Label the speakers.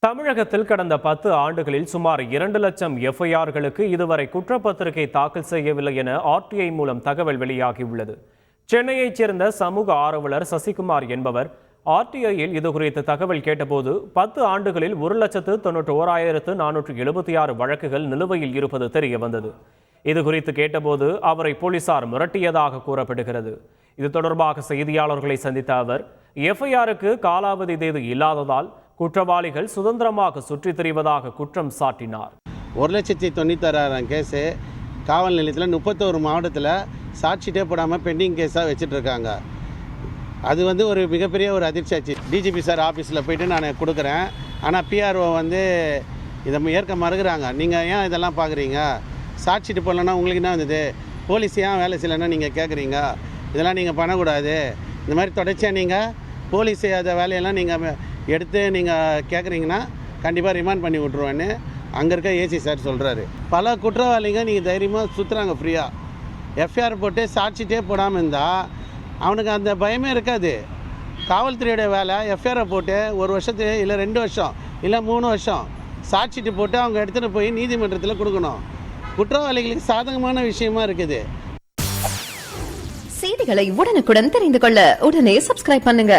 Speaker 1: தமிழகத்தில் கடந்த 10 ஆண்டுகளில் சுமார் 2 லட்சம் எஃப்ஐஆர்களுக்கு இதுவரை குற்றப்பத்திரிகை தாக்கல் செய்யவில்லை என ஆர்டிஐ மூலம் தகவல் வெளியாகியுள்ளது. சென்னையைச் சேர்ந்த சமூக ஆர்வலர் சசிகுமார் என்பவர் ஆர்டிஐயில் இதுகுறித்து தகவல் கேட்டபோது 10 ஆண்டுகளில் 1,91,476 வழக்குகள் நிலுவையில் இருப்பது தெரிய வந்தது. இதுகுறித்து கேட்டபோது அவரை போலீசார் மிரட்டியதாக கூறப்படுகிறது. இது தொடர்பாக செய்தியாளர்களை சந்தித்த அவர் எஃப்ஐஆருக்கு காலாவதி தேதி இல்லாததால் குற்றவாளிகள் சுதந்திரமாக சுற்றித் திரிவதாக குற்றம் சாட்டினார்.
Speaker 2: 1,96,000 கேஸு காவல் நிலையத்தில் 31 மாவட்டத்தில் சாட்சிட்டே போடாமல் பெண்டிங் கேஸாக வச்சுட்டு இருக்காங்க. அது ஒரு மிகப்பெரிய ஒரு அதிர்ச்சியாச்சு. டிஜிபி சார் ஆஃபீஸில் போயிட்டு நான் கொடுக்குறேன், ஆனால் பிஆர்ஓ இதை ஏற்க மறுக்கிறாங்க. நீங்கள் ஏன் இதெல்லாம் பார்க்குறீங்க? சாட்சிட்டு போடலன்னா உங்களுக்கு என்ன வந்தது? போலீஸ் ஏன் வேலை செய்யலைன்னா நீங்கள் கேட்குறீங்க? இதெல்லாம் நீங்கள் பண்ணக்கூடாது. இந்த மாதிரி தொடர்ச்சியாக நீங்கள் போலீஸ் செய்யாத வேலையெல்லாம் நீங்கள் எடுத்து நீங்கள் கேட்குறீங்கன்னா கண்டிப்பாக ரிமாண்ட் பண்ணி விட்ருவேன்னு அங்கே இருக்க ஏசி சார் சொல்கிறாரு. பல குற்றவாளிங்க நீங்கள் தைரியமாக சுற்றுறாங்க ஃப்ரீயாக. எஃப்ஐஆர் போட்டு சாட்சிட்டே போடாமல் இருந்தால் அவனுக்கு அந்த பயமே இருக்காது. காவல்துறையோட வேலை எஃப்ஐஆரை போட்டு 1 வருஷத்துக்கு இல்லை 2 வருஷம் இல்லை 3 வருஷம் சாட்சிட்டு போட்டு அவங்க எடுத்துகிட்டு போய் நீதிமன்றத்தில் கொடுக்கணும். குற்றவாளிகளுக்கு சாதகமான விஷயமா இருக்குது.
Speaker 3: செய்திகளை உடனுக்குடன் தெரிந்து கொள்ள உடனே சப்ஸ்கிரைப் பண்ணுங்க.